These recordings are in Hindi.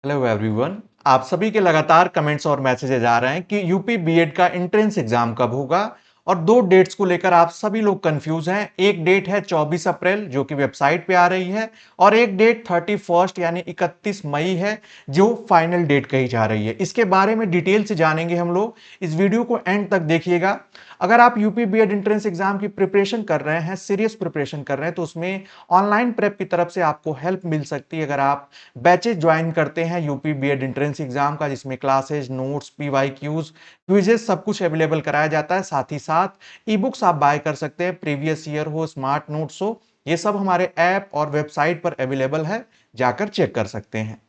Hello everyone. आप सभी के लगातार कमेंट्स और मैसेजेज आ रहे हैं कि यूपी बीएड का एंट्रेंस एग्जाम कब होगा और दो डेट्स को लेकर आप सभी लोग कंफ्यूज हैं। एक डेट है 24 अप्रैल जो कि वेबसाइट पे आ रही है और एक डेट 31 यानी 31 मई है जो फाइनल डेट कही जा रही है। इसके बारे में डिटेल से जानेंगे हम लोग। इस वीडियो को एंड तक देखिएगा। अगर आप यूपी बीएड एंट्रेंस एग्जाम की प्रिपरेशन कर रहे हैं, सीरियस प्रिपरेशन कर रहे हैं, तो उसमें ऑनलाइन प्रेप की तरफ से आपको हेल्प मिल सकती है। अगर आप बैचेज ज्वाइन करते हैं यूपी बीएड एंट्रेंस एग्जाम का, जिसमें क्लासेज, नोट्स, पीवाईक्यूज, क्विजेस सब कुछ अवेलेबल कराया जाता है। साथ ही साथ ई बुक्स आप बाय कर सकते हैं, प्रीवियस ईयर हो, स्मार्ट नोट्स हो, ये सब हमारे ऐप और वेबसाइट पर अवेलेबल है, जाकर चेक कर सकते हैं।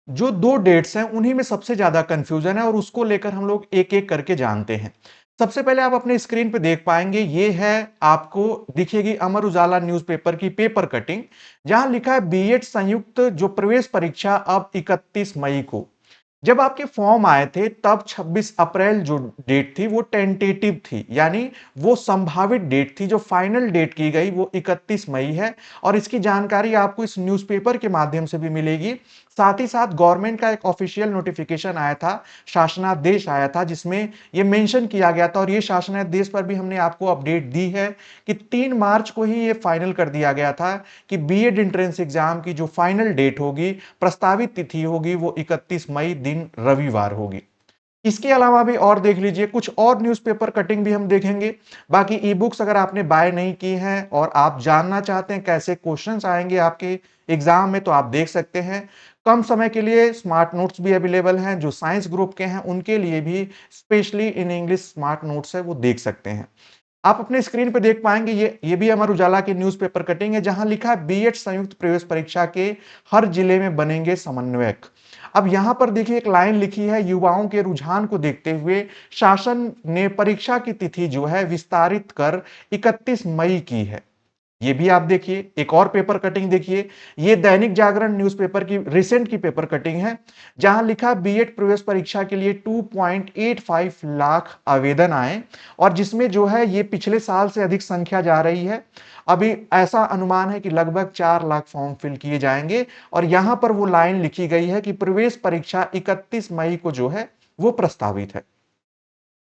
जो दो डेट्स हैं उन्हीं में सबसे ज्यादा कंफ्यूजन है और उसको लेकर हम लोग एक एक करके जानते हैं। सबसे पहले आप अपने स्क्रीन पे देख पाएंगे, ये है, आपको दिखेगी अमर उजाला न्यूज़पेपर की पेपर कटिंग, जहां लिखा है बीएड संयुक्त जो प्रवेश परीक्षा अब 31 मई को। जब आपके फॉर्म आए थे तब 26 अप्रैल जो डेट थी वो टेंटेटिव थी, यानी वो संभावित डेट थी। जो फाइनल डेट की गई वो 31 मई है और इसकी जानकारी आपको इस न्यूज़पेपर के माध्यम से भी मिलेगी। साथ ही साथ गवर्नमेंट का एक ऑफिशियल नोटिफिकेशन आया था, शासनादेश आया था, जिसमें ये मेंशन किया गया था और ये शासनादेश पर भी हमने आपको अपडेट दी है कि 3 मार्च को ही ये फाइनल कर दिया गया था कि बीएड एंट्रेंस एग्जाम की जो फाइनल डेट होगी, प्रस्तावित तिथि होगी, वो 31 मई दिन रविवार होगी। इसके अलावा भी और देख लीजिए, कुछ और न्यूज़पेपर कटिंग भी हम देखेंगे। बाकी ई बुक्स अगर आपने बाय नहीं की हैं और आप जानना चाहते हैं कैसे क्वेश्चंस आएंगे आपके एग्जाम में, तो आप देख सकते हैं। कम समय के लिए स्मार्ट नोट्स भी अवेलेबल हैं, जो साइंस ग्रुप के हैं उनके लिए भी specially in English smart notes है, वो देख सकते हैं। आप अपने स्क्रीन पे देख पाएंगे, ये भी अमर उजाला की न्यूज़पेपर कटिंग है, जहां लिखा है बीएड संयुक्त प्रवेश परीक्षा के हर जिले में बनेंगे समन्वयक। अब यहां पर देखिए एक लाइन लिखी है, युवाओं के रुझान को देखते हुए शासन ने परीक्षा की तिथि जो है विस्तारित कर 31 मई की है। ये भी आप देखिए। एक और पेपर कटिंग देखिए, ये दैनिक जागरण न्यूज़पेपर की रिसेंट की पेपर कटिंग है, जहां लिखा बीएड प्रवेश परीक्षा के लिए 2.85 लाख आवेदन आए और जिसमें जो है ये पिछले साल से अधिक संख्या जा रही है। अभी ऐसा अनुमान है कि लगभग 4 लाख फॉर्म फिल किए जाएंगे और यहां पर वो लाइन लिखी गई है कि प्रवेश परीक्षा 31 मई को जो है वो प्रस्तावित है।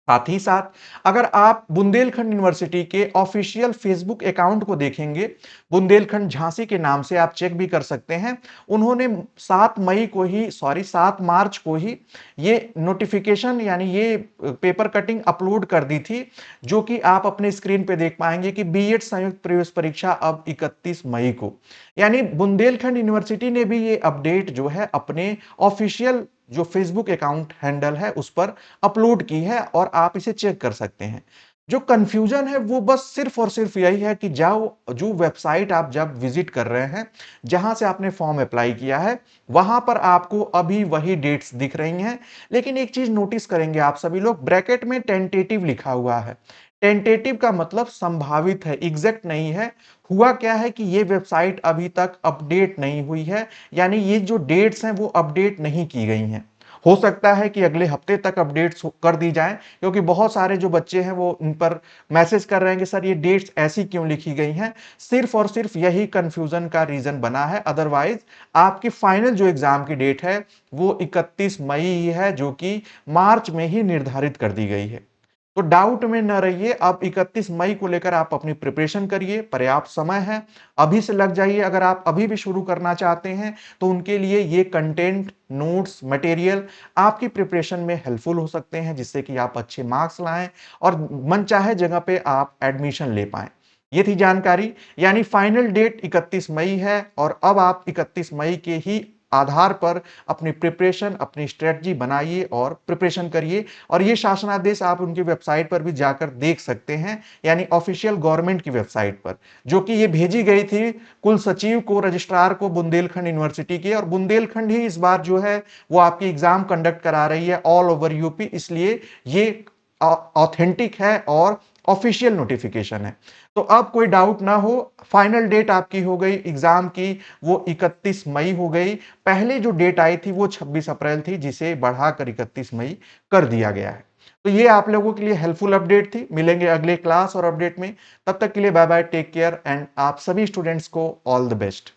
साथ ही साथ अगर आप बुंदेलखंड यूनिवर्सिटी के ऑफिशियल फेसबुक अकाउंट को देखेंगे, बुंदेलखंड झांसी के नाम से आप चेक भी कर सकते हैं। उन्होंने 7 मार्च को ही ये नोटिफिकेशन यानी ये पेपर कटिंग अपलोड कर दी थी, जो कि आप अपने स्क्रीन पे देख पाएंगे कि बीएड संयुक्त प्रवेश परीक्षा अब 31 मई को। यानी बुंदेलखंड यूनिवर्सिटी ने भी ये अपडेट जो है अपने ऑफिशियल जो फेसबुक अकाउंट हैंडल है उस पर अपलोड की है और आप इसे चेक कर सकते हैं। जो कंफ्यूजन है वो बस सिर्फ और सिर्फ यही है कि जाओ, जो वेबसाइट आप जब विजिट कर रहे हैं, जहां से आपने फॉर्म अप्लाई किया है, वहां पर आपको अभी वही डेट्स दिख रही हैं। लेकिन एक चीज नोटिस करेंगे आप सभी लोग, ब्रैकेट में टेंटेटिव लिखा हुआ है। टेंटेटिव का मतलब संभावित है, एग्जैक्ट नहीं है। हुआ क्या है कि ये वेबसाइट अभी तक अपडेट नहीं हुई है, यानी ये जो डेट्स हैं वो अपडेट नहीं की गई हैं। हो सकता है कि अगले हफ्ते तक अपडेट्स कर दी जाएं, क्योंकि बहुत सारे जो बच्चे हैं वो इन पर मैसेज कर रहे हैं कि सर ये डेट्स ऐसी क्यों लिखी गई हैं। सिर्फ और सिर्फ यही कंफ्यूजन का रीजन बना है। अदरवाइज आपकी फाइनल जो एग्जाम की डेट है वो 31 मई ही है, जो कि मार्च में ही निर्धारित कर दी गई है। तो डाउट में न रहिए, अब 31 मई को लेकर आप अपनी प्रिपरेशन करिए, पर्याप्त समय है, अभी से लग जाइए। अगर आप अभी भी शुरू करना चाहते हैं तो उनके लिए ये कंटेंट, नोट्स, मटेरियल आपकी प्रिपरेशन में हेल्पफुल हो सकते हैं, जिससे कि आप अच्छे मार्क्स लाएं और मनचाहे जगह पे आप एडमिशन ले पाएं। ये थी जानकारी। यानी फाइनल डेट 31 मई है और अब आप 31 मई के ही आधार पर अपनी प्रिपरेशन, अपनी स्ट्रेटजी बनाइए और प्रिपरेशन करिए। और ये शासनादेश आप उनकी वेबसाइट पर भी जाकर देख सकते हैं, यानी ऑफिशियल गवर्नमेंट की वेबसाइट पर, जो कि ये भेजी गई थी कुल सचिव को, रजिस्ट्रार को बुंदेलखंड यूनिवर्सिटी के। और बुंदेलखंड ही इस बार जो है वो आपकी एग्जाम कंडक्ट करा रही है ऑल ओवर यूपी, इसलिए ये ऑथेंटिक है और ऑफिशियल नोटिफिकेशन है। तो अब कोई डाउट ना हो, फाइनल डेट आपकी हो गई एग्जाम की, वो 31 मई हो गई। पहले जो डेट आई थी वो 26 अप्रैल थी, जिसे बढ़ाकर 31 मई कर दिया गया है। तो ये आप लोगों के लिए हेल्पफुल अपडेट थी। मिलेंगे अगले क्लास और अपडेट में। तब तक के लिए bye bye, take care and आप सभी स्टूडेंट्स को ऑल द बेस्ट।